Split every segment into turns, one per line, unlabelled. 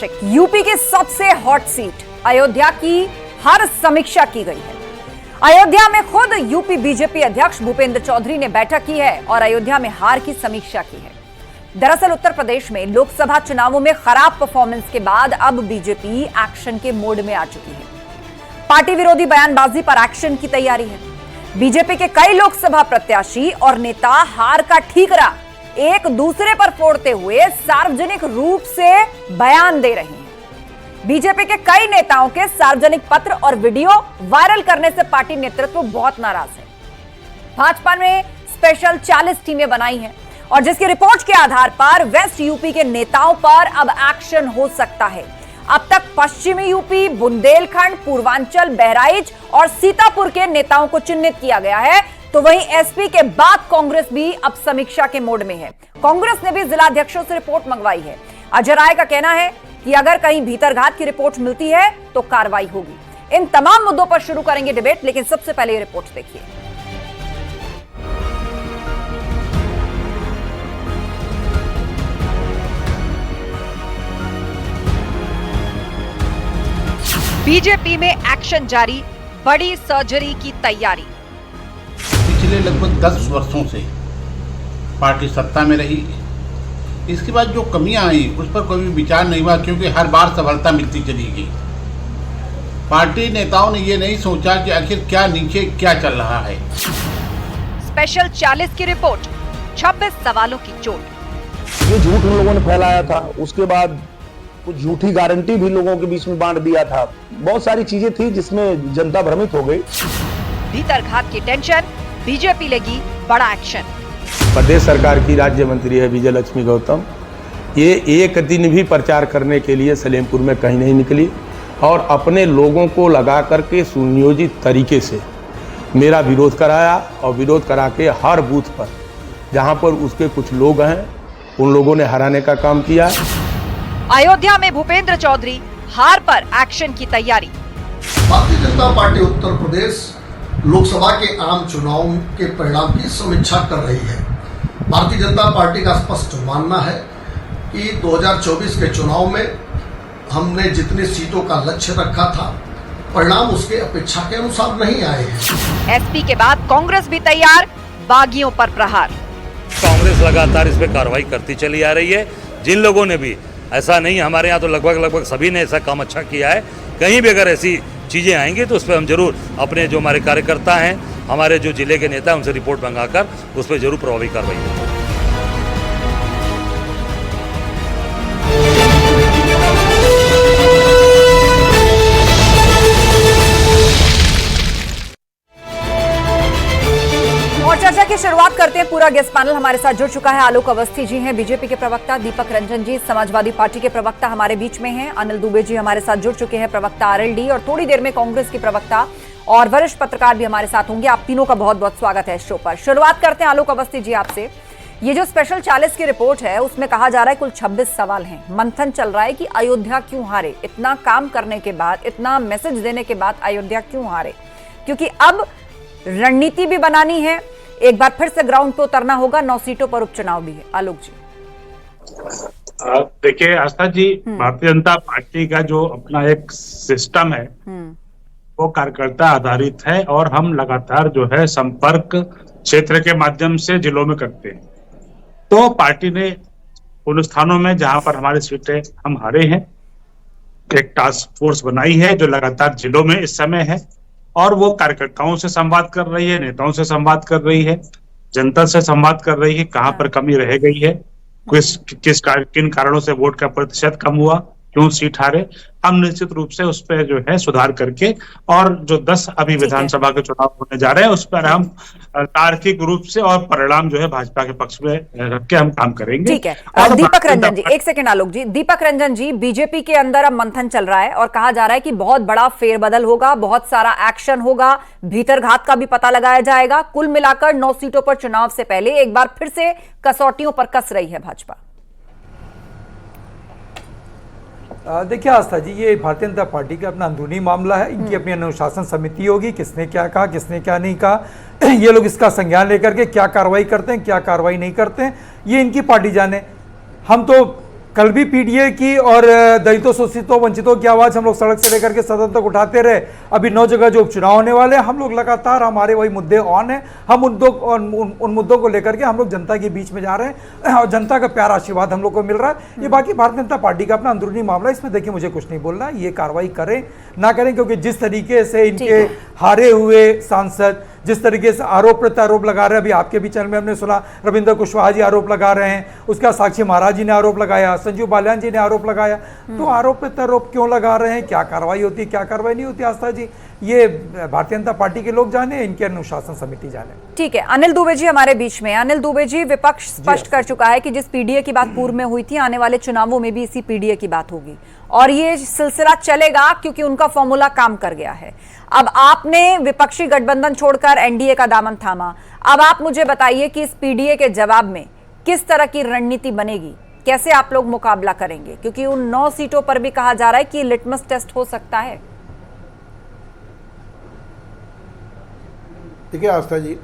UP की सबसे hot seat Ayodhya की हर समीक्षा की गई है। अयोध्या में खुद यूपी बीजेपी अध्यक्ष भूपेंद्र चौधरी ने बैठक की है और अयोध्या में हार की समीक्षा की है। दरअसल उत्तर प्रदेश में लोकसभा चुनावों में खराब परफॉर्मेंस के बाद अब बीजेपी एक्शन के मोड में आ चुकी है। पार्टी विरोधी बयानबाजी पर एक्शन की तैयारी है। बीजेपी के कई लोकसभा प्रत्याशी और नेता हार का ठीकरा एक दूसरे पर फोड़ते हुए सार्वजनिक रूप से बयान दे रहे हैं। बीजेपी के कई नेताओं के सार्वजनिक पत्र और वीडियो वायरल करने से पार्टी नेतृत्व बहुत नाराज है। भाजपा ने स्पेशल 40 टीमें बनाई हैं और जिसकी रिपोर्ट के आधार पर वेस्ट यूपी के नेताओं पर अब एक्शन हो सकता है। अब तक पश्चिमी यूपी, बुंदेलखंड, पूर्वांचल, बहराइच और सीतापुर के नेताओं को चिन्हित किया गया है, तो वहीं एसपी के बाद कांग्रेस भी अब समीक्षा के मोड में है। कांग्रेस ने भी जिलाध्यक्षों से रिपोर्ट मंगवाई है। अजय राय का कहना है कि अगर कहीं भीतरघात की रिपोर्ट मिलती है तो कार्रवाई होगी। इन तमाम मुद्दों पर शुरू करेंगे डिबेट, लेकिन सबसे पहले ये रिपोर्ट देखिए। बीजेपी में एक्शन जारी, बड़ी सर्जरी की तैयारी।
पिछले लगभग 10 वर्षों से पार्टी सत्ता में रही। इसके बाद जो कमियां आई उस पर कोई विचार नहीं हुआ, क्योंकि हर बार सफलता मिलती चली गई। पार्टी नेताओं ने ये नहीं सोचा कि आखिर क्या नीचे क्या चल रहा है।
स्पेशल 40 की रिपोर्ट, 26 सवालों की चोट।
ये झूठ उन लोगों ने फैलाया था, उसके बाद कुछ झूठी गारंटी भी लोगों के बीच में बांट दिया था। बहुत सारी चीजें थी जिसमें जनता भ्रमित हो गई।
भीतरघात की टेंशन, बीजेपी लेगी बड़ा एक्शन।
प्रदेश सरकार की राज्य मंत्री है विजय लक्ष्मी गौतम, ये एक दिन भी प्रचार करने के लिए सलेमपुर में कहीं नहीं निकली और अपने लोगों को लगा करके सुनियोजित तरीके से मेरा विरोध कराया और विरोध करा के हर बूथ पर जहां पर उसके कुछ लोग हैं उन लोगों ने हराने का काम किया।
अयोध्या में भूपेंद्र चौधरी हार पर एक्शन की तैयारी।
भारतीय जनता पार्टी उत्तर प्रदेश लोकसभा के आम चुनाव के परिणाम की समीक्षा कर रही है। भारतीय जनता पार्टी का स्पष्ट मानना है कि 2024 के चुनाव में हमने जितनी सीटों का लक्ष्य रखा था, परिणाम उसके अपेक्षा के अनुसार नहीं आए हैं।
एसपी के बाद कांग्रेस भी तैयार, बागियों पर प्रहार।
कांग्रेस लगातार इस पे कार्रवाई करती चली आ रही है। जिन लोगों ने भी, ऐसा नहीं हमारे यहाँ तो लगभग सभी ने ऐसा काम अच्छा किया है, कहीं भी अगर ऐसी चीज़ें आएंगी तो उस पर हम जरूर अपने जो हमारे कार्यकर्ता हैं, हमारे जो जिले के नेता हैं, उनसे रिपोर्ट मंगाकर उस पर जरूर प्रभावी कार्रवाई होगी।
और चर्चा की शुरुआत करते हैं। पूरा गेस्ट पैनल हमारे साथ जुड़ चुका है। आलोक अवस्थी जी हैं बीजेपी के प्रवक्ता, दीपक रंजन जी समाजवादी पार्टी के प्रवक्ता हमारे बीच में हैं, अनिल दुबे जी हमारे साथ जुड़ चुके हैं प्रवक्ता आरएलडी, और थोड़ी देर में कांग्रेस की प्रवक्ता और वरिष्ठ पत्रकार भी हमारे साथ होंगे। आप तीनों का बहुत बहुत स्वागत है इस शो पर। शुरुआत करते हैं आलोक अवस्थी जी आपसे। ये जो स्पेशल 40 की रिपोर्ट है उसमें कहा जा रहा है कुल 26 सवाल हैं। मंथन चल रहा है कि अयोध्या क्यों हारे, इतना काम करने के बाद, इतना मैसेज देने के बाद अयोध्या क्यों हारे, क्योंकि अब रणनीति भी बनानी है, एक बार फिर से ग्राउंड पे उतरना होगा, 9 सीटों पर उपचुनाव भी है। आलोक जी
देखिए आस्था जी, भारतीय जनता पार्टी का जो अपना एक सिस्टम है वो कार्यकर्ता आधारित है और हम लगातार जो है संपर्क क्षेत्र के माध्यम से जिलों में करते हैं। तो पार्टी ने उन स्थानों में जहां पर हमारी सीटें हम हारे हैं एक टास्क फोर्स बनाई है जो लगातार जिलों में इस समय है और वो कार्यकर्ताओं से संवाद कर रही है, नेताओं से संवाद कर रही है, जनता से संवाद कर रही है, कहां पर कमी रह गई है, किन कारणों से वोट का प्रतिशत कम हुआ, क्यों सीट हारे। हम निश्चित रूप से उस पर जो है सुधार करके और जो 10 अभी विधानसभा के चुनाव होने जा रहे हैं उस पर हम तार्किक रूप से और परिणाम जो है भाजपा के पक्ष में रख के हम काम करेंगे।
ठीक है। दीपक रंजन जी, एक सेकंड आलोक जी। दीपक रंजन जी, बीजेपी के अंदर अब मंथन चल रहा है और कहा जा रहा है कि बहुत बड़ा फेरबदल होगा, बहुत सारा एक्शन होगा, भीतरघात का भी पता लगाया जाएगा। कुल मिलाकर 9 सीटों पर चुनाव से पहले एक बार फिर से कसौटियों पर कस रही है भाजपा।
देखिए आस्था जी, ये भारतीय जनता पार्टी का अपना अंदरूनी मामला है। इनकी अपनी अनुशासन समिति होगी, किसने क्या कहा, किसने क्या नहीं कहा, ये लोग इसका संज्ञान लेकर के क्या कार्रवाई करते हैं, क्या कार्रवाई नहीं करते हैं, ये इनकी पार्टी जाने। हम तो कल भी पीडीए की और दलितों, शोषितों, वंचितों की आवाज हम लोग सड़क से लेकर के सदन तक उठाते रहे। अभी 9 जगह जो उपचुनाव होने वाले हैं, हम लोग लगातार हमारे वही मुद्दे ऑन है। हम उन मुद्दों को लेकर के हम लोग जनता के बीच में जा रहे हैं और जनता का प्यार आशीर्वाद हम लोग को मिल रहा है। ये बाकी भारतीय जनता पार्टी का अपना अंदरूनी मामला, इसमें देखिए मुझे कुछ नहीं बोलना है। ये कार्रवाई करें ना करें, क्योंकि जिस तरीके से इनके हारे हुए सांसद जिस तरीके से आरोप प्रत्यारोप लगा रहे हैं, अभी आपके भी चैनल में हमने सुना रविंद्र कुशवाहा जी आरोप लगा रहे हैं, उसका साक्षी महाराज जी ने आरोप लगाया, संजीव बालियान जी ने आरोप लगाया। तो आरोप प्रत्यारोप क्यों लगा रहे हैं, क्या कार्रवाई होती है, क्या कार्रवाई नहीं होती, आस्था जी ये भारतीय जनता पार्टी के लोग जाने, इनकी अनुशासन समिति जाने।
ठीक है, अनिल दुबे जी हमारे बीच में। अनिल दुबे जी, विपक्ष स्पष्ट कर चुका है कि जिस पीडीए की बात पूर्व में हुई थी, आने वाले चुनावों में भी इसी पीडीए की बात होगी और ये सिलसिला चलेगा क्योंकि उनका फॉर्मूला काम कर गया है। अब आपने विपक्षी गठबंधन छोड़कर एनडीए का दामन थामा। अब आप मुझे बताइए कि इस पीडीए के जवाब में किस तरह की रणनीति बनेगी, कैसे आप लोग मुकाबला करेंगे, क्योंकि उन 9 सीटों पर भी कहा जा रहा है कि लिटमस टेस्ट हो सकता है।
देखिए आस्था जी,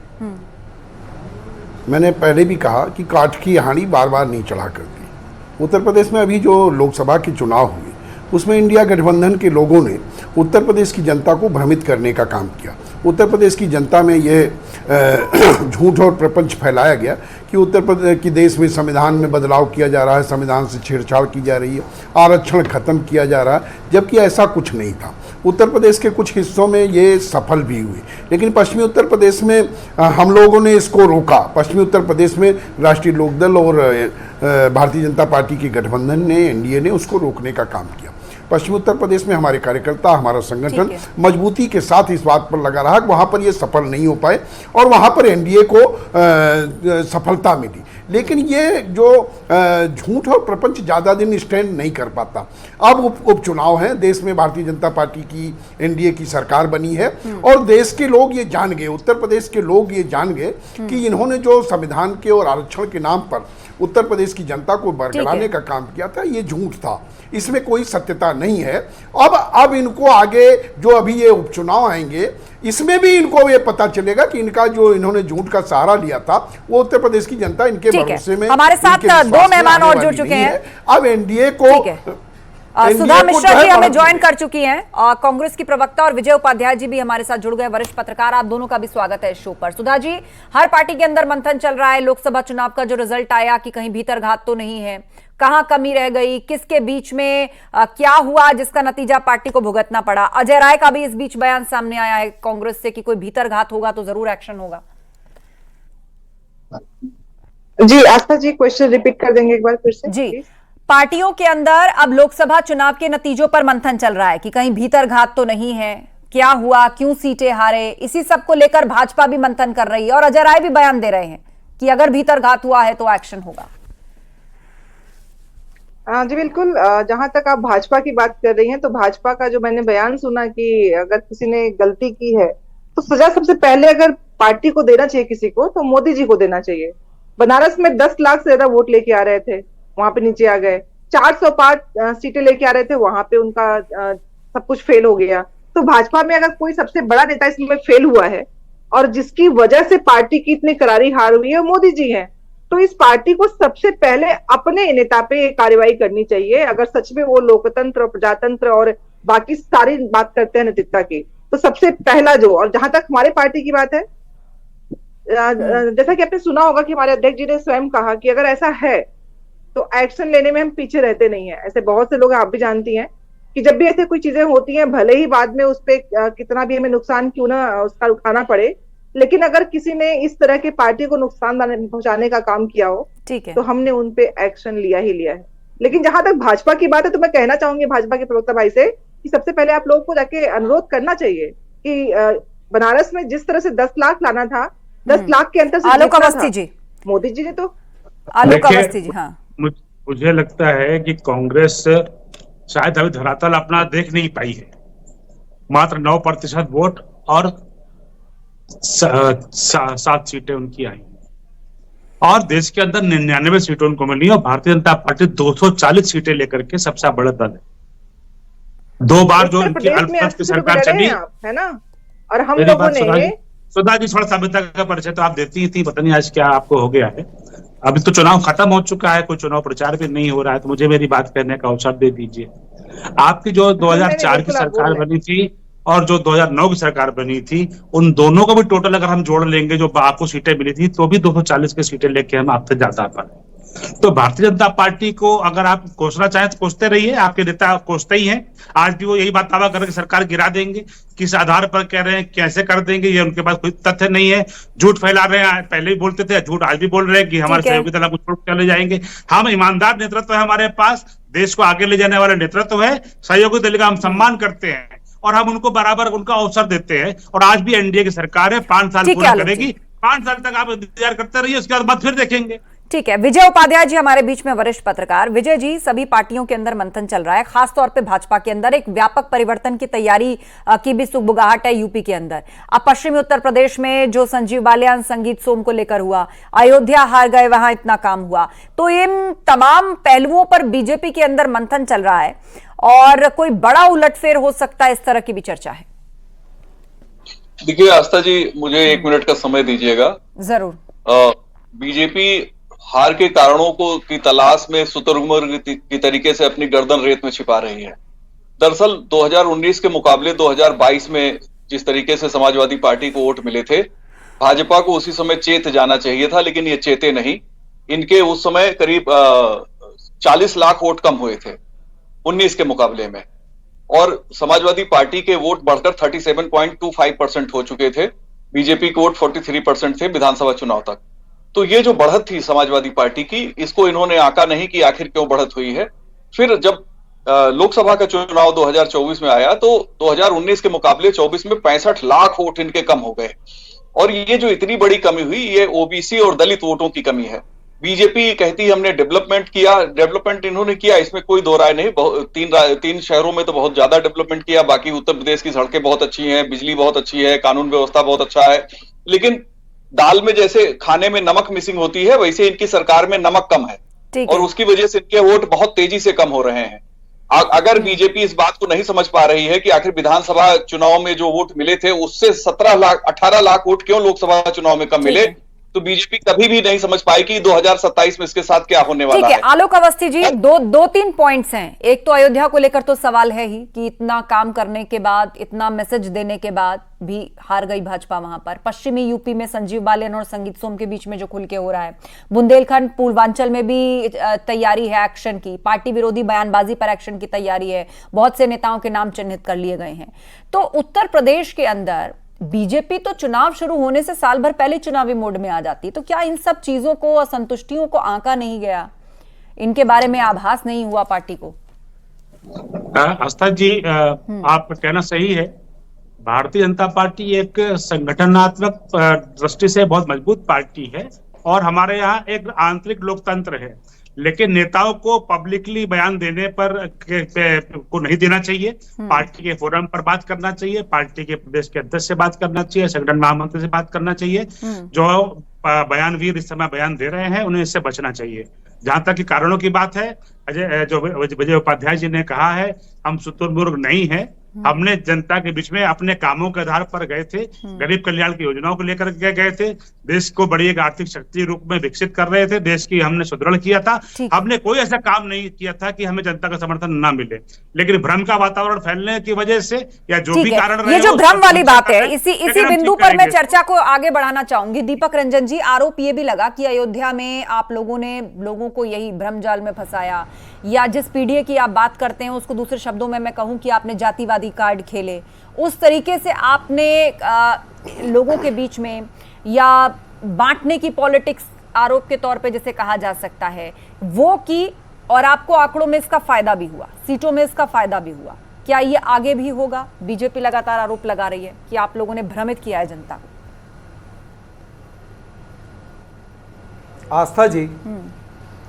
मैंने पहले भी कहा कि काठ की हांडी बार बार नहीं चढ़ा करती। उत्तर प्रदेश में अभी जो लोकसभा के चुनाव हुए उसमें इंडिया गठबंधन के लोगों ने उत्तर प्रदेश की जनता को भ्रमित करने का काम किया। उत्तर प्रदेश की जनता में ये झूठ और प्रपंच फैलाया गया कि उत्तर प्रदेश की देश में संविधान में बदलाव किया जा रहा है, संविधान से छेड़छाड़ की जा रही है, आरक्षण खत्म किया जा रहा है, जबकि ऐसा कुछ नहीं था। उत्तर प्रदेश के कुछ हिस्सों में ये सफल भी हुए, लेकिन पश्चिमी उत्तर प्रदेश में हम लोगों ने इसको रोका। पश्चिमी उत्तर प्रदेश में राष्ट्रीय लोकदल और भारतीय जनता पार्टी के गठबंधन ने, एनडीए ने उसको रोकने का काम किया। पश्चिमी उत्तर प्रदेश में हमारे कार्यकर्ता, हमारा संगठन मजबूती के साथ इस बात पर लगा रहा कि वहाँ पर ये सफल नहीं हो पाए और वहाँ पर एनडीए को सफलता मिली। लेकिन ये जो झूठ और प्रपंच ज़्यादा दिन स्टैंड नहीं कर पाता। अब उपचुनाव हैं, देश में भारतीय जनता पार्टी की, एनडीए की सरकार बनी है और देश के लोग ये जान गए, उत्तर प्रदेश के लोग ये जान गए कि इन्होंने जो संविधान के और आरक्षण के नाम पर उत्तर प्रदेश की जनता को बरगलाने का काम किया था, ये झूठ था, इसमें कोई सत्यता नहीं है। अब इनको आगे जो अभी ये उपचुनाव आएंगे, इसमें भी इनको ये पता चलेगा कि इनका जो इन्होंने झूठ का सहारा लिया था वो उत्तर प्रदेश की जनता इनके भरोसे में।
हमारे साथ 2 मेहमान और जुड़ चुके हैं।
अब एनडीए को
सुधा मिश्रा जी हमें ज्वाइन कर चुकी हैं, कांग्रेस की प्रवक्ता, और विजय उपाध्याय जी भी हमारे साथ जुड़ गए, वरिष्ठ पत्रकार। आप दोनों का भी स्वागत है इस शो पर। सुधा जी, हर पार्टी के अंदर मंथन चल रहा है। लोकसभा चुनाव का जो रिजल्ट आया कि कहीं भीतर घात तो नहीं है, कहां कमी रह गई, किसके बीच में क्या हुआ जिसका नतीजा पार्टी को भुगतना पड़ा। अजय राय का भी इस बीच बयान सामने आया है कांग्रेस से कि कोई भीतर घात होगा तो जरूर एक्शन होगा।
जी आस्था जी, क्वेश्चन रिपीट कर देंगे एक बार फिर से
जी। पार्टियों के अंदर अब लोकसभा चुनाव के नतीजों पर मंथन चल रहा है कि कहीं भीतर घात तो नहीं है, क्या हुआ, क्यों सीटें हारे, इसी सब को लेकर भाजपा भी मंथन कर रही है और अजय राय भी बयान दे रहे हैं कि अगर भीतर घात हुआ है तो एक्शन होगा।
जी बिल्कुल, जहां तक आप भाजपा की बात कर रही हैं तो भाजपा का जो मैंने बयान सुना कि अगर किसी ने गलती की है तो सजा सबसे पहले अगर पार्टी को देना चाहिए किसी को तो मोदी जी को देना चाहिए। बनारस में 10 लाख से ज्यादा वोट लेके आ रहे थे, वहां पे नीचे आ गए। 405 सीटें लेके आ रहे थे, वहां पे उनका सब कुछ फेल हो गया। तो भाजपा में अगर कोई सबसे बड़ा नेता इसमें फेल हुआ है और जिसकी वजह से पार्टी की इतनी करारी हार हुई है, मोदी जी हैं, तो इस पार्टी को सबसे पहले अपने नेता पे कार्रवाई करनी चाहिए। अगर सच में वो लोकतंत्र और प्रजातंत्र और बाकी सारी बात करते हैं नैतिकता की, तो सबसे पहला जो, और जहां तक हमारे पार्टी की बात है, जैसा कि आपने सुना होगा कि हमारे अध्यक्ष जी ने स्वयं कहा कि अगर ऐसा है तो एक्शन लेने में हम पीछे रहते नहीं है। ऐसे बहुत से लोग, आप भी जानती हैं कि जब भी ऐसे कोई चीजें होती हैं, भले ही बाद में उस पर कितना भी हमें नुकसान क्यों ना उसका उठाना पड़े, लेकिन अगर किसी ने इस तरह के पार्टी को नुकसान पहुंचाने का काम किया हो, ठीक है, तो हमने उन पे एक्शन लिया ही लिया है। लेकिन जहां तक भाजपा की बात है तो मैं कहना चाहूंगी भाजपा के प्रवक्ता भाई से कि सबसे पहले आप लोगों को जाके अनुरोध करना चाहिए कि बनारस में जिस तरह से 10 लाख लाना था, 10 लाख के अंतर से
आलोक अवस्थी जी,
मोदी जी ने तो
आलोक अवस्थी जी, हाँ,
मुझे लगता है कि कांग्रेस शायद अभी धरातल अपना देख नहीं पाई है। मात्र 9% वोट और 7 सीटें उनकी आई और देश के अंदर 99 सीटें उनको मिली और भारतीय जनता पार्टी 240 सीटें लेकर के सबसे बड़ा दल है। 2 बार जो उनकी अल्पमत की सरकार चली
है ना, और हम लोगों ने,
सुधा जी थोड़ा सभ्यता का परिचय तो आप देती ही थी, पता नहीं आज क्या आपको हो गया है। अभी तो चुनाव खत्म हो चुका है, कोई चुनाव प्रचार भी नहीं हो रहा है, तो मुझे मेरी बात करने का अवसर दे दीजिए। आपकी जो 2004 की सरकार बनी थी और जो 2009 की सरकार बनी थी, उन दोनों का भी टोटल अगर हम जोड़ लेंगे, जो आपको सीटें मिली थी, तो भी 240 की सीटें लेके हम आपसे ज्यादा पाए। तो भारतीय जनता पार्टी को अगर आप कोसना चाहें तो कोसते रहिए, आपके नेता कोसते ही हैं। आज भी वो यही बात दावा कर रहे हैं कि सरकार गिरा देंगे। किस आधार पर कह रहे हैं, कैसे कर देंगे, ये उनके पास कोई तथ्य नहीं है। झूठ फैला रहे हैं, पहले भी बोलते थे, झूठ आज भी बोल रहे हैं कि हमारे सहयोगी दल को छोड़ चले जाएंगे। हम ईमानदार नेतृत्व है हमारे पास, देश को आगे ले जाने वाला नेतृत्व है, सहयोगी दल का हम सम्मान करते हैं और हम उनको बराबर उनका अवसर देते हैं। और आज भी एनडीए की सरकार है, 5 साल पूरा करेगी, 5 साल तक आप इंतजार करते रहिए, उसके बाद फिर देखेंगे।
ठीक है, विजय उपाध्याय जी हमारे बीच में, वरिष्ठ पत्रकार। विजय जी, सभी पार्टियों के अंदर मंथन चल रहा है, खासतौर पे भाजपा के अंदर एक व्यापक परिवर्तन की तैयारी की भी सुगबुगाहट है यूपी के अंदर। अब पश्चिमी उत्तर प्रदेश में जो संजीव बालियान संगीत सोम को लेकर हुआ, अयोध्या हार गए, वहां इतना काम हुआ, तो इन तमाम पहलुओं पर बीजेपी के अंदर मंथन चल रहा है और कोई बड़ा उलटफेर हो सकता है, इस तरह की भी चर्चा है।
देखिए आस्था जी, मुझे 1 मिनट का समय दीजिएगा।
जरूर।
बीजेपी हार के कारणों की तलाश में शुतुरमुर्ग की तरीके से अपनी गर्दन रेत में छिपा रही है। दरअसल 2019 के मुकाबले 2022 में जिस तरीके से समाजवादी पार्टी को वोट मिले थे, भाजपा को उसी समय चेत जाना चाहिए था, लेकिन ये चेते नहीं। इनके उस समय करीब 40 लाख वोट कम हुए थे 19 के मुकाबले में, और समाजवादी पार्टी के वोट बढ़कर 37.25% हो चुके थे। बीजेपी के वोट 43% थे विधानसभा चुनाव तक। तो ये जो बढ़त थी समाजवादी पार्टी की, इसको इन्होंने आंका नहीं कि आखिर क्यों बढ़त हुई है। फिर जब लोकसभा का चुनाव 2024 में आया, तो 2019 के मुकाबले 24 में 65 लाख वोट इनके कम हो गए। और ये जो इतनी बड़ी कमी हुई, ये ओबीसी और दलित वोटों की कमी है। बीजेपी कहती हमने डेवलपमेंट किया, डेवलपमेंट इन्होंने किया, इसमें कोई दो राय नहीं। 3 शहरों में तो बहुत ज्यादा डेवलपमेंट किया, बाकी उत्तर प्रदेश की सड़कें बहुत अच्छी हैं, बिजली बहुत अच्छी है, कानून व्यवस्था बहुत अच्छा है। लेकिन दाल में जैसे खाने में नमक मिसिंग होती है, वैसे इनकी सरकार में नमक कम है और उसकी वजह से इनके वोट बहुत तेजी से कम हो रहे हैं। अगर बीजेपी इस बात को नहीं समझ पा रही है कि आखिर विधानसभा चुनाव में जो वोट मिले थे, उससे 18 लाख वोट क्यों लोकसभा चुनाव में कम मिले, तो बीजेपी कभी भी नहीं समझ पाई कि 2027 में इसके साथ क्या होने वाला है।
ठीक है, आलोक अवस्थी जी, दो तीन पॉइंट्स हैं। एक तो अयोध्या को लेकर तो सवाल है ही कि इतना काम करने के बाद, इतना मैसेज देने के बाद भी हार गई भाजपा वहां पर। पश्चिमी यूपी में संजीव बालियान और संगीत सोम के बीच में जो खुल के हो रहा है, बुंदेलखंड पूर्वांचल में भी तैयारी है एक्शन की, पार्टी विरोधी बयानबाजी पर एक्शन की तैयारी है, बहुत से नेताओं के नाम चिन्हित कर लिए गए हैं। तो उत्तर प्रदेश के अंदर बीजेपी तो चुनाव शुरू होने से साल भर पहले चुनावी मोड में आ जाती, तो क्या इन सब चीजों को, असंतुष्टियों को आंका नहीं गया, इनके बारे में आभास नहीं हुआ पार्टी को?
आस्था जी, आप कहना सही है। भारतीय जनता पार्टी एक संगठनात्मक दृष्टि से बहुत मजबूत पार्टी है और हमारे यहाँ एक आंतरिक लोकतंत्र है, लेकिन नेताओं को पब्लिकली बयान देने पर को नहीं देना चाहिए। पार्टी के फोरम पर बात करना चाहिए, पार्टी के प्रदेश के अध्यक्ष से बात करना चाहिए, संगठन महामंत्री से बात करना चाहिए। जो बयानवीर इस समय बयान दे रहे हैं, उन्हें इससे बचना चाहिए। जहां तक कि कारणों की बात है, विजय उपाध्याय जी ने कहा है, हम शुतुरमुर्ग नहीं है। हमने जनता के बीच में अपने कामों के आधार पर गए थे, गरीब कल्याण की योजनाओं को लेकर के गए थे, देश को बड़ी एक आर्थिक शक्ति रूप में विकसित कर रहे थे, देश की हमने सुदृढ़ किया था। हमने कोई ऐसा काम नहीं किया था कि हमें जनता का समर्थन ना मिले, लेकिन भ्रम का वातावरण फैलने की वजह से या जो भी कारण रहे,
ये जो भ्रम वाली बात है, इसी बिंदु पर मैं चर्चा को आगे बढ़ाना चाहूंगी। दीपक रंजन जी, आरोप ये भी लगा कि अयोध्या में आप लोगों ने लोगों को यही भ्रम जाल में फंसाया, या जिस पीढ़ी की आप बात करते हैं उसको दूसरे शब्दों में मैं कहूं कि आपने जातिवादी कार्ड खेले, उस तरीके से आपने लोगों के बीच में या बांटने की पॉलिटिक्स आरोप के तौर पे जिसे कहा जा सकता है वो की, और आपको आंकड़ों में इसका फायदा भी हुआ, सीटों में इसका फायदा भी हुआ। क्या ये आगे भी होगा? बीजेपी लगातार आरोप लगा रही है कि आप लोगों ने भ्रमित किया है जनता को।
आस्था जी,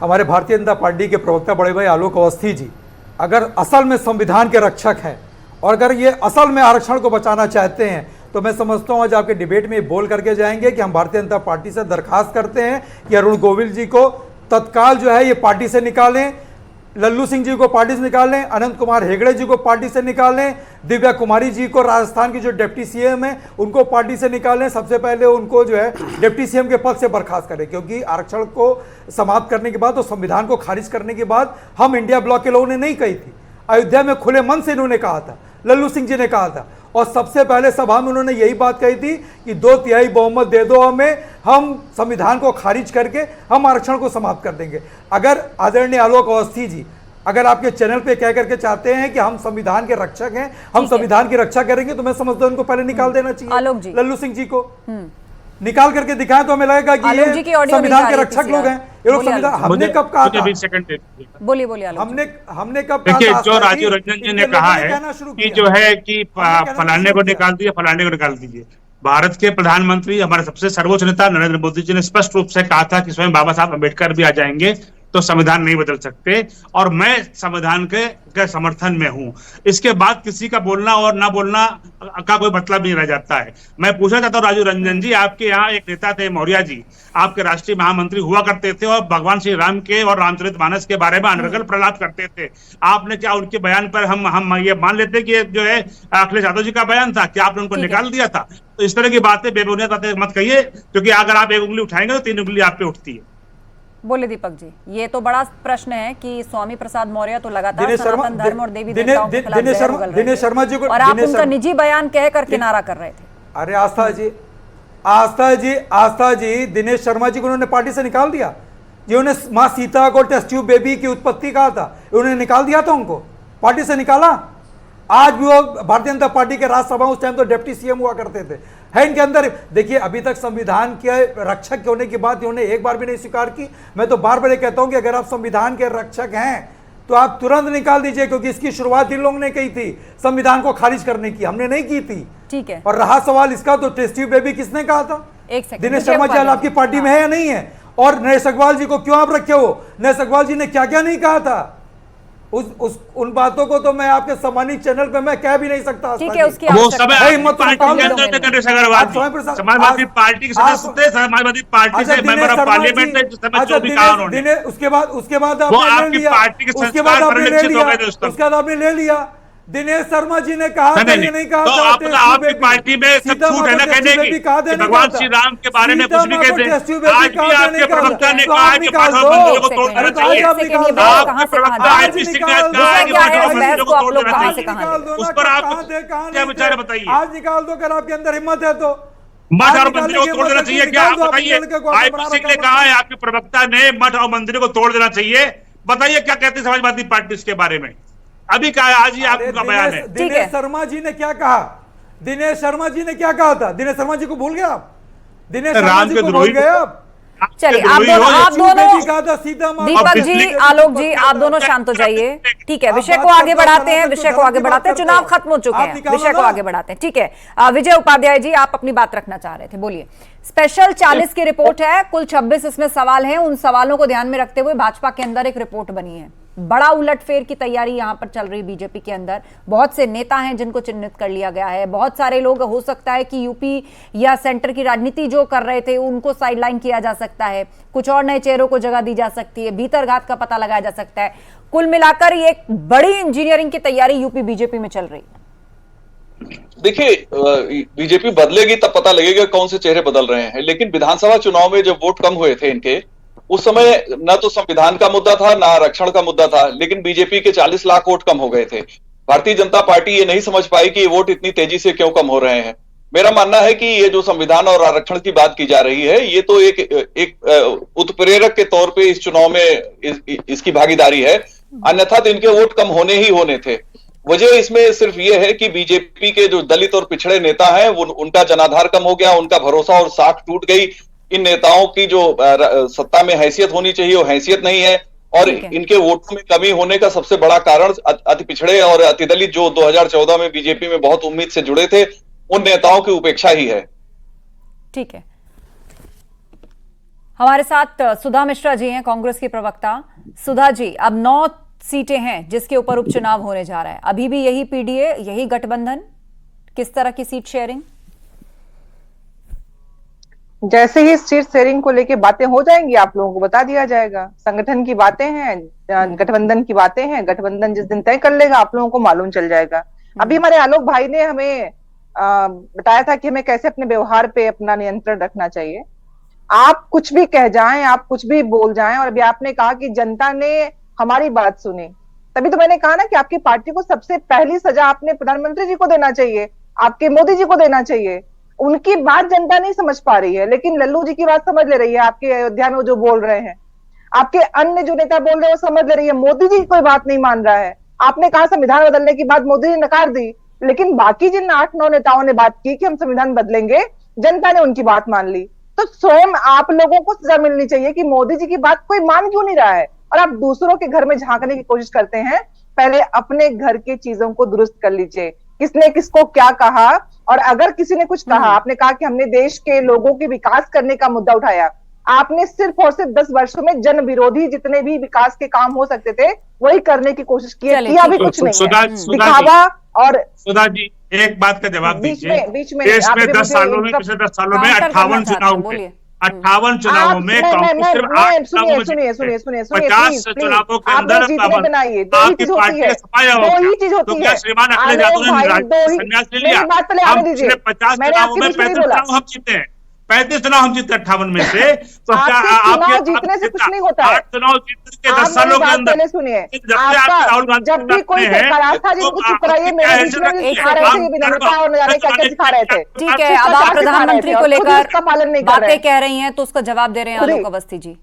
हमारे भारतीय जनता पार्टी के प्रवक्ता बड़े भाई आलोक अवस्थी जी अगर असल में संविधान के रक्षक हैं और अगर ये असल में आरक्षण को बचाना चाहते हैं, तो मैं समझता हूं आज आपके डिबेट में बोल करके जाएंगे कि हम भारतीय जनता पार्टी से दरखास्त करते हैं कि अरुण गोविल जी को तत्काल जो है ये पार्टी से निकालें, लल्लू सिंह जी को पार्टी से निकाल लें, अनंत कुमार हेगड़े जी को पार्टी से निकाल लें, दिव्या कुमारी जी को राजस्थान की जो डिप्टी सीएम है उनको पार्टी से निकाल लें। सबसे पहले उनको जो है डिप्टी सीएम के पद से बर्खास्त करें, क्योंकि आरक्षण को समाप्त करने के बाद और संविधान को खारिज करने के बाद हम इंडिया ब्लॉक के लोगों ने नहीं कही थी। अयोध्या में खुले मन से इन्होंने कहा था, लल्लू सिंह जी ने कहा था, और सबसे पहले सभा में उन्होंने यही बात कही थी कि 2/3 बहुमत दे दो हमें, हम संविधान को खारिज करके हम आरक्षण को समाप्त कर देंगे। अगर आदरणीय आलोक अवस्थी जी अगर आपके चैनल पे कह करके चाहते हैं कि हम संविधान के रक्षक हैं, हम संविधान की रक्षा करेंगे, तो मैं समझता हूं उनको पहले निकाल देना चाहिए।
आलोक जी,
लल्लू सिंह जी को निकाल करके दिखाएं तो हमें लगेगा कि ये संविधान के रक्षक लोग हैं। ये लोग संविधान, हमने कब कहा था?
बोलिए बोलिए आलोक।
हमने कब कहा?
देखिए, जो राजीव रंजन जी ने कहा है कि जो है कि फलाने को निकाल दीजिए, फलाने को निकाल दीजिए। भारत के प्रधानमंत्री, हमारे सबसे सर्वोच्च नेता नरेंद्र मोदी जी ने स्पष्ट रूप से कहा था कि स्वयं बाबा साहब अम्बेडकर भी आ जाएंगे तो संविधान नहीं बदल सकते, और मैं संविधान के समर्थन में हूं। इसके बाद किसी का बोलना और ना बोलना का कोई मतलब नहीं रह जाता है। मैं पूछना चाहता हूं राजीव रंजन जी, आपके यहाँ एक नेता थे मौर्य जी, आपके राष्ट्रीय महामंत्री हुआ करते थे और भगवान श्री राम के और रामचरितमानस के बारे में अनर्गल प्रलाप करते थे। आपने क्या उनके बयान पर हम ये मान लेते कि जो है अखिलेश यादव जी का बयान था, क्या आपने उनको निकाल दिया था? तो इस तरह की बातें, बेबुनियाद बातें मत कहिए, क्योंकि अगर आप एक उंगली उठाएंगे तो 3 उंगली आप पे उठती है।
बोले दीपक जी, ये तो बड़ा प्रश्न है कि स्वामी प्रसाद मौर्य तो लगातार सनातन धर्म और देवी देवताओं के खिलाफ
दिनेश शर्मा जी को,
और आप उनका निजी बयान कहकर किनारा कर रहे थे।
अरे आस्था जी दिनेश शर्मा जी को उन्होंने पार्टी से निकाल दिया। जिन्होंने माँ सीता को टेस्ट ट्यूब बेबी की उत्पत्ति कहा था, उन्होंने निकाल दिया था, उनको पार्टी से निकाला। आज भी वो भारतीय जनता पार्टी के राज्यसभा उस टाइम तो डिप्टी सीएम हुआ करते थे। है इनके अंदर, देखिए अभी तक संविधान के रक्षक होने की बात इन्होंने एक बार भी नहीं स्वीकार की। मैं तो बार बार ये कहता हूं कि अगर आप संविधान के रक्षक हैं तो आप तुरंत निकाल दीजिए, क्योंकि इसकी शुरुआत इन लोगों ने की थी संविधान को खारिज करने की, हमने नहीं की थी।
ठीक है।
और रहा सवाल इसका, तो टेस्ट ट्यूब बेबी किसने कहा था? दिनेश शर्मा जी आपकी पार्टी में है या नहीं है? और नरेश अग्रवाल जी को क्यों आप रखे हो? नरेश अग्रवाल जी ने क्या क्या नहीं कहा था? उन बातों को तो मैं आपके सम्मानित चैनल पे मैं कह भी नहीं सकता।
ठीक है, उसकी
वो सब समाजवादी पार्टी के सदस्य थे, समाजवादी पार्टी से मेंबर ऑफ पार्लियामेंट थे, जो भी कहा उन्होंने।
उसके बाद
आपकी पार्टी के संस्कार परिलक्षित हो गए थे।
उसके बाद आपने ले लिया। दिनेश शर्मा जी ने कहा था, ये नहीं कहा
तो आपकी पार्टी में सब छूट है ना कहने की भगवान श्री राम के बारे में कुछ भी कहते हैं। आज भी आपके प्रवक्ता ने कहा कि माधव मंदिर को तोड़ देना चाहिए। आपके प्रवक्ता आईपी सिंह ने कहा कि माधव मंदिर को तोड़ देना चाहिए। उस पर आप क्या विचार बताइए?
आज निकाल दो अगर आपके अंदर हिम्मत है तो।
मठ और मंदिर को तोड़ देना चाहिए, क्या आप बताइए? आईपी सिंह ने कहा है, आपके प्रवक्ता ने मठ और मंदिर को तोड़ देना चाहिए। बताइए क्या कहते हैं समाजवादी पार्टी इसके बारे में? अभी कहा, आज ही आपका बयान है।
दिनेश शर्मा जी ने क्या कहा? दिनेश शर्मा जी ने क्या कहा था? दिनेश शर्मा जी को भूल गए आप? दिनेश शर्मा जी को भूल गए आप?
चलिए आप दोनों दीपक जी, आलोक जी, आप दोनों शांत हो जाइए। ठीक है, विषय को आगे बढ़ाते हैं, विषय को आगे बढ़ाते हैं। चुनाव खत्म हो चुके हैं, विषय को आगे बढ़ाते हैं। ठीक है, विजय उपाध्याय जी, आप अपनी बात रखना चाह रहे थे, बोलिए। स्पेशल 40 की रिपोर्ट है, कुल 26 इसमें सवाल हैं। उन सवालों को ध्यान में रखते हुए भाजपा के अंदर एक रिपोर्ट बनी है। बड़ा उलटफेर की तैयारी यहां पर चल रही बीजेपी के अंदर। बहुत से नेता हैं जिनको चिन्हित कर लिया गया है। बहुत सारे लोग, हो सकता है कि यूपी या सेंटर की राजनीति जो कर रहे थे उनको साइडलाइन किया जा सकता है। कुछ और नए चेहरों को जगह दी जा सकती है, भीतरघात का पता लगाया जा सकता है। कुल मिलाकर ये एक बड़ी इंजीनियरिंग की तैयारी यूपी बीजेपी में चल रही है।
देखिए, बीजेपी बदलेगी तब पता लगेगा कौन से चेहरे बदल रहे हैं। लेकिन विधानसभा चुनाव में जब वोट कम हुए थे इनके, उस समय न तो संविधान का मुद्दा था, ना आरक्षण का मुद्दा था, लेकिन बीजेपी के 40 लाख वोट कम हो गए थे। भारतीय जनता पार्टी ये नहीं समझ पाई कि ये वोट इतनी तेजी से क्यों कम हो रहे हैं। मेरा मानना है कि ये जो संविधान और आरक्षण की बात की जा रही है, ये तो एक उत्प्रेरक के तौर पे इस चुनाव में इसकी भागीदारी है, अन्यथा तो इनके वोट कम होने ही होने थे। वजह इसमें सिर्फ ये है कि बीजेपी के जो दलित और पिछड़े नेता हैं, वो उनका जनाधार कम हो गया, उनका भरोसा और साख टूट गई। इन नेताओं की जो सत्ता में हैसियत होनी चाहिए वो हैसियत नहीं है, और इनके वोटों में कमी होने का सबसे बड़ा कारण अति पिछड़े और अति दलित जो 2014 में बीजेपी में बहुत उम्मीद से जुड़े थे, उन नेताओं की उपेक्षा ही है।
ठीक है, हमारे साथ सुधा मिश्रा जी हैं, कांग्रेस की प्रवक्ता। सुधा जी, अब 9 सीटें हैं जिसके ऊपर उपचुनाव होने जा रहा है। अभी भी यही पीडीए, यही गठबंधन, किस तरह की सीट शेयरिंग?
जैसे ही सीट शेयरिंग को लेके बातें हो जाएंगी आप लोगों को बता दिया जाएगा। संगठन की बातें हैं, गठबंधन की बातें हैं, गठबंधन जिस दिन तय कर लेगा आप लोगों को मालूम चल जाएगा। अभी हमारे आलोक भाई ने हमें बताया था कि हमें कैसे अपने व्यवहार पे अपना नियंत्रण रखना चाहिए। आप कुछ भी कह जाएं, आप कुछ भी बोल जाएं, और अभी आपने कहा कि जनता ने हमारी बात सुनी, तभी तो मैंने कहा ना कि आपकी पार्टी को सबसे पहली सजा आपने प्रधानमंत्री जी को देना चाहिए, आपके मोदी जी को देना चाहिए। उनकी बात जनता नहीं समझ पा रही है, लेकिन लल्लू जी की बात समझ ले रही है। आपके अयोध्या में जो बोल रहे हैं, आपके अन्य जो नेता बोल रहे हैं वो समझ ले रही है। मोदी जी कोई बात नहीं मान रहा है। आपने कहा संविधान बदलने की बात मोदी ने नकार दी, लेकिन बाकी जिन 8-9 नेताओं ने बात की कि हम संविधान बदलेंगे, जनता ने उनकी बात मान ली। तो स्वयं आप लोगों को सजा मिलनी चाहिए कि मोदी जी की बात कोई मान क्यों नहीं रहा है, और आप दूसरों के घर में झांकने की कोशिश करते हैं। पहले अपने घर की चीजों को दुरुस्त कर लीजिए। किसने किसको क्या कहा, और अगर किसी ने कुछ कहा, आपने कहा कि हमने देश के लोगों के विकास करने का मुद्दा उठाया, आपने सिर्फ और सिर्फ 10 वर्षों में जन विरोधी जितने भी विकास के काम हो सकते थे वही करने की कोशिश की है, किया भी कुछ नहीं है, दिखावा। और
सुधा जी एक बात का जवाब दीजिए,
बीच में
देश में 10 सालों में, पिछले 10 सालों में 58 चुनाव हुए, 58 चुनावों में कांग्रेस सिर्फ 8
सुनिए
50 चुनावों के अंदर आपकी पार्टी ने सफाया हो गया। तो क्या श्रीमान अखिलेश यादव ने संन्यास ले लिया? हम पिछले 50 चुनावों में 35 चुनाव हम जीते हैं, 35 चुनाव हम जीते 58 में से। तो क्या आपके
जीतने से कुछ नहीं होता है?
8 चुनाव जीतने के 10 सालों के अंदर
सुनिए,
राहुल गांधी
जब भी कोई रास्ता जी को चुप कराइए, मेरे बीच में सिखा रहे थे, विनम्रता और नजारे क्या सिखा रहे थे।
ठीक है, अब आप प्रधानमंत्री को लेकर
पालन नहीं
बातें कह रही हैं तो उसका जवाब दे रहे हैं आलोक अवस्थी जी।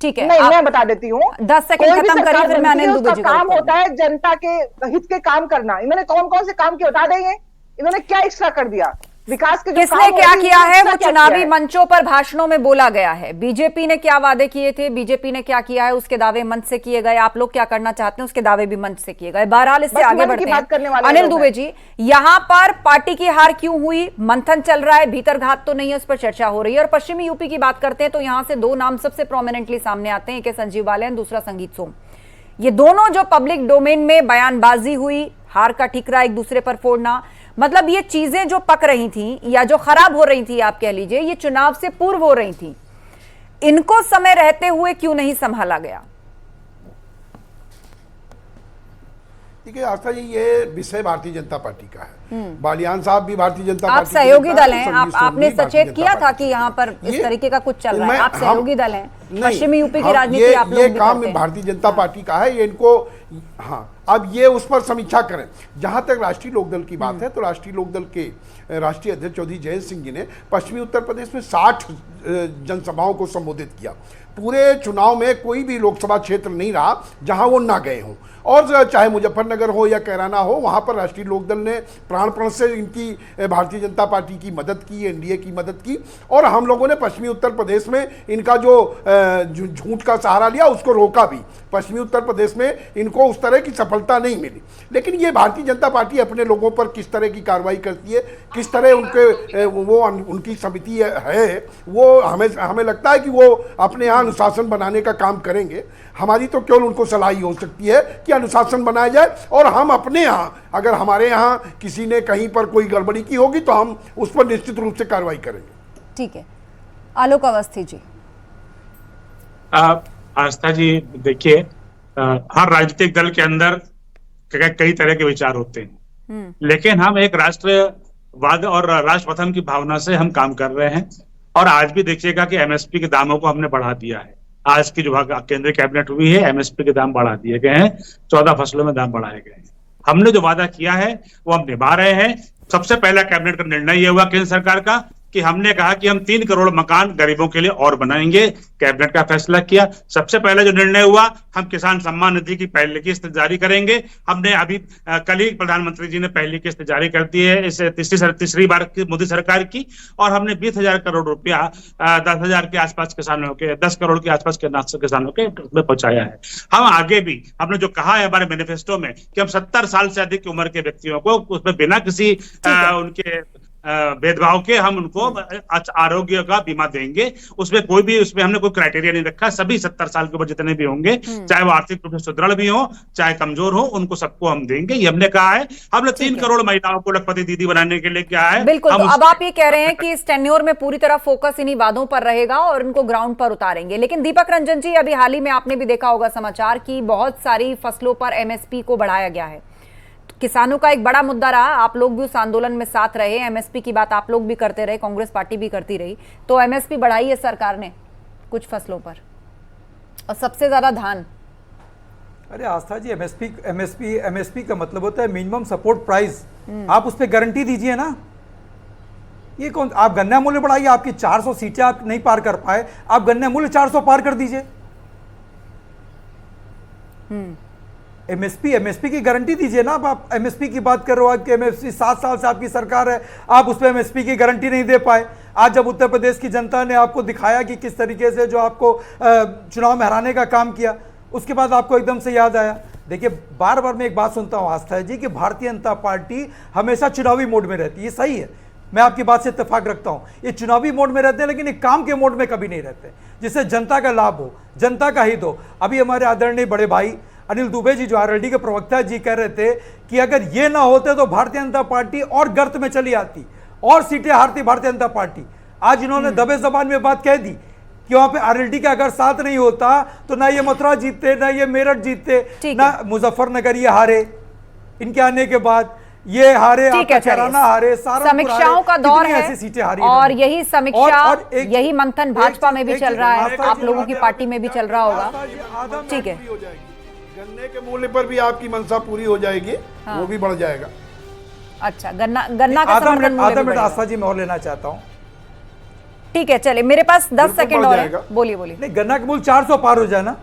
ठीक है,
नहीं मैं बता देती हूँ,
10 सेकंड खत्म करिए, फिर मैं अनिल दुबे जी
का काम होता है जनता के हित के काम करना। इन्होंने कौन कौन से काम किए बता देंगे? इन्होंने क्या एक्स्ट्रा कर दिया विकास के?
किसने क्या किया है वो चुनावी मंचों पर भाषणों में बोला गया है। बीजेपी ने क्या वादे किए थे, बीजेपी ने क्या किया है, उसके दावे मंच से किए गए। आप लोग क्या करना चाहते हैं, उसके दावे भी मंच से किए गए। बहरहाल इससे आगे बढ़ते हैं। अनिल दुबे जी, यहां पर पार्टी की हार क्यों हुई, मंथन चल रहा है, भीतर घात तो नहीं है, उस पर चर्चा हो रही है। और पश्चिमी यूपी की बात करते हैं तो यहां से 2 नाम सबसे प्रोमिनेंटली सामने आते हैं, एक है संजीव बालियान, दूसरा संगीत सोम। ये दोनों जो पब्लिक डोमेन में बयानबाजी हुई, हार का ठिकरा एक दूसरे पर फोड़ना, मतलब ये चीजें जो पक रही थी या जो खराब हो रही थी, आप कह लीजिए ये चुनाव से पूर्व हो रही थी, इनको समय रहते हुए क्यों नहीं संभाला गया?
देखिए आस्था जी, ये विषय भारतीय जनता पार्टी का है। बालियान साहब भी भारतीय जनता
आप
पार्टी
सहयोगी दल हैं, आपने सचेत किया था कि यहाँ पर इस तरीके का कुछ चल रहा है, आप सहयोगी दल हैं, पश्चिमी यूपी की राजनीति आप लोग भी करते हैं।
ये काम भारतीय जनता पार्टी का है, ये इनको, हाँ अब ये उस पर समीक्षा करें। जहां तक राष्ट्रीय लोकदल की बात है तो राष्ट्रीय लोकदल के राष्ट्रीय अध्यक्ष चौधरी जयंत सिंह जी ने पश्चिमी उत्तर प्रदेश में 60 जनसभाओं को संबोधित किया। पूरे चुनाव में कोई भी लोकसभा क्षेत्र नहीं रहा जहां वो ना गए हों, और चाहे मुजफ्फरनगर हो या कैराना हो, वहाँ पर राष्ट्रीय लोकदल ने प्राण से इनकी भारतीय जनता पार्टी की मदद की, एनडीए की मदद की, और हम लोगों ने पश्चिमी उत्तर प्रदेश में इनका जो झूठ का सहारा लिया उसको रोका भी। पश्चिमी उत्तर प्रदेश में इनको उस तरह की सफलता नहीं मिली। लेकिन ये भारतीय जनता पार्टी अपने लोगों पर किस तरह की कार्रवाई करती है, किस तरह उनकी समिति है, वो हमें लगता है कि वो अपने यहाँ अनुशासन बनाने का काम करेंगे। हमारी तो केवल उनको सलाह ही हो सकती है कि अनुशासन बनाया जाए, और हम अपने यहाँ, अगर हमारे यहाँ किसी ने कहीं पर कोई गड़बड़ी की होगी तो हम उस पर निश्चित रूप से कार्रवाई करेंगे।
ठीक है, आलोक अवस्थी जी।
आस्था जी देखिए, हर राजनीतिक दल के अंदर कई तरह के विचार होते हैं, लेकिन हम एक राष्ट्रवाद और राष्ट्रप्रथम की भावना से हम काम कर रहे हैं। और आज भी देखिएगा कि एमएसपी के दामों को हमने बढ़ा दिया है। आज की जो केंद्रीय कैबिनेट हुई है, एमएसपी के दाम बढ़ा दिए गए हैं, 14 फसलों में दाम बढ़ाए गए हैं। हमने जो वादा किया है वो हम निभा रहे हैं। सबसे पहला कैबिनेट का निर्णय ये हुआ केंद्र सरकार का कि हमने कहा कि हम 3 करोड़ मकान गरीबों के लिए और बनाएंगे। कैबिनेट का फैसला किया। सबसे पहले जो निर्णय हुआ, हम किसान सम्मान निधि की पहली किस्त जारी करेंगे। हमने अभी कल ही प्रधानमंत्री जी ने पहली किस्त जारी कर दी है, इस तीसरी बार की मोदी सरकार की, और हमने 20,000 करोड़ रुपया 10,000 के आसपास किसानों के, 10 करोड़ के आसपास किसानों के में पहुंचाया है। हम आगे भी, हमने जो कहा है हमारे मैनिफेस्टो में कि हम 70 साल से अधिक उम्र के व्यक्तियों को उसमें बिना किसी उनके भेदभाव के हम उनको आरोग्य का बीमा देंगे। उसमें कोई भी, उसमें हमने कोई क्राइटेरिया नहीं रखा। सभी 70 साल के ऊपर जितने भी होंगे, चाहे वो आर्थिक रूप से सुदृढ़ भी हो, चाहे कमजोर हो, उनको सबको हम देंगे। ये हमने कहा है। हमने 3 करोड़ महिलाओं को लखपति दीदी बनाने के लिए क्या है।
बिल्कुल। तो अब आप ये कह रहे हैं कि इस टेन्योर में पूरी तरह फोकस इन्हीं वादों पर रहेगा और उनको ग्राउंड पर उतारेंगे। लेकिन दीपक रंजन जी, अभी हाल ही में आपने भी देखा होगा समाचार की बहुत सारी फसलों पर एमएसपी को बढ़ाया गया है। किसानों का एक बड़ा मुद्दा रहा, आप लोग भी उस आंदोलन में साथ रहे, एमएसपी की बात आप लोग भी करते रहे, कांग्रेस पार्टी भी करती रही। तो एमएसपी बढ़ाई है सरकार ने कुछ फसलों पर, और सबसे ज्यादा धान।
अरे आस्था जी, एमएसपी का मतलब होता है मिनिमम सपोर्ट प्राइस। आप उस पर गारंटी दीजिए ना। ये कौन, आप गन्ना मूल्य बढ़ाइए, आपकी 400 सीटें आप नहीं पार कर पाए, आप गन्ना मूल्य 400 पार कर दीजिए। एमएसपी की गारंटी दीजिए ना। आप एमएसपी की बात कर रहे हो कि एमएसपी 7 साल से आपकी सरकार है, आप उस पर एमएसपी की गारंटी नहीं दे पाए। आज जब उत्तर प्रदेश की जनता ने आपको दिखाया कि किस तरीके से जो आपको चुनाव में हराने का काम किया, उसके बाद आपको एकदम से याद आया। देखिए, बार बार मैं एक बात सुनता हूं आस्था जी कि भारतीय जनता पार्टी हमेशा चुनावी मोड में रहती है। ये सही है, मैं आपकी बात से इत्तेफाक रखता हूं। ये चुनावी मोड में रहते हैं, लेकिन एक काम के मोड में कभी नहीं रहते, जिससे जनता का लाभ हो, जनता का हित हो। अभी हमारे आदरणीय बड़े भाई अनिल दुबे जी, जो आरएलडी के प्रवक्ता जी, कह रहे थे कि अगर ये ना होते तो भारतीय जनता पार्टी और गर्त में चली आती और सीटें हारती भारतीय जनता पार्टी। आज इन्होंने दबे जबान में बात कह दी कि वहां पे आरएलडी का अगर साथ नहीं होता तो ना ये मथुरा जीतते, ना ये मेरठ जीतते, ना मुजफ्फरनगर ये हारे। इनके आने के बाद ये हारे, आपका हारे,
समीक्षाओं का दौर है और यही समीक्षा, यही मंथन भाजपा में भी चल रहा है, आप लोगों की पार्टी में भी चल रहा होगा। ठीक है,
गन्ने के मूल्य पर भी आपकी मंशा पूरी हो जाएगी। हाँ। वो भी बढ़ जाएगा।
अच्छा, गन्ना का समर्थन मूल्य
आधा मिनट आस्था जी मैं और लेना चाहता हूँ।
ठीक है, चलिए, मेरे पास 10 सेकंड और है, बोलिए।
नहीं, गन्ना का मूल्य 400 पार हो जाए ना।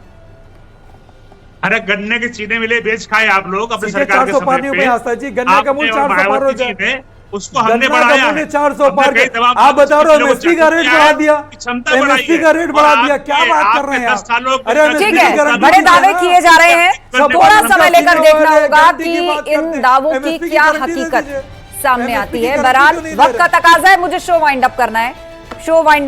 अरे गन्ने के चीने मिले बेच खाए आप लोग अपने सरकार के
400 पार नहीं हुए आस्था जी। गन्ना का मूल्य 400 पार हो जाए, उसको हमने बढ़ाया है। 400 पार, आप बता रहे हो एमएसपी का रेट बढ़ा दिया, एमएसपी का रेट बढ़ा दिया, क्या बात कर रहे हैं आप?
अरे ठीक है, बड़े दावे किए जा रहे हैं, थोड़ा समय लेकर देखना होगा कि इन दावों की क्या हकीकत सामने आती है। बहरहाल वक्त का तकाजा है, मुझे शो वाइंड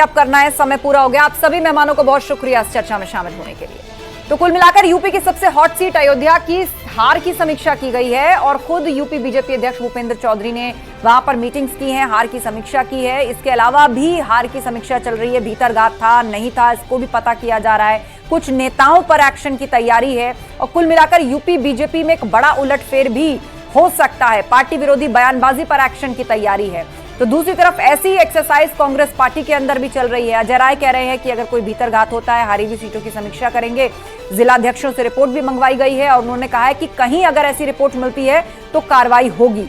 अप करना है, समय पूरा हो गया। आप सभी मेहमानों को बहुत शुक्रिया इस चर्चा में शामिल होने के लिए। तो कुल मिलाकर यूपी की सबसे हॉट सीट अयोध्या की हार की समीक्षा की गई है और खुद यूपी बीजेपी अध्यक्ष भूपेंद्र चौधरी ने वहां पर मीटिंग्स की हैं, हार की समीक्षा की है। इसके अलावा भी हार की समीक्षा चल रही है, भीतरघात था नहीं था इसको भी पता किया जा रहा है, कुछ नेताओं पर एक्शन की तैयारी है और कुल मिलाकर यूपी बीजेपी में एक बड़ा उलटफेर भी हो सकता है, पार्टी विरोधी बयानबाजी पर एक्शन की तैयारी है। तो दूसरी तरफ ऐसी एक्सरसाइज कांग्रेस पार्टी के अंदर भी चल रही है। अजय राय कह रहे हैं कि अगर कोई भीतरघात होता है, हारी हुई सीटों की समीक्षा करेंगे। जिलाध्यक्षों से रिपोर्ट भी मंगवाई गई है और उन्होंने कहा है कि कहीं अगर ऐसी रिपोर्ट मिलती है तो कार्रवाई होगी।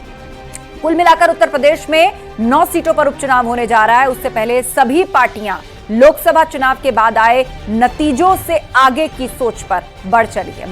कुल मिलाकर उत्तर प्रदेश में 9 सीटों पर उपचुनाव होने जा रहा है। उससे पहले सभी पार्टियां लोकसभा चुनाव के बाद आए नतीजों से आगे की सोच पर बढ़ चली है।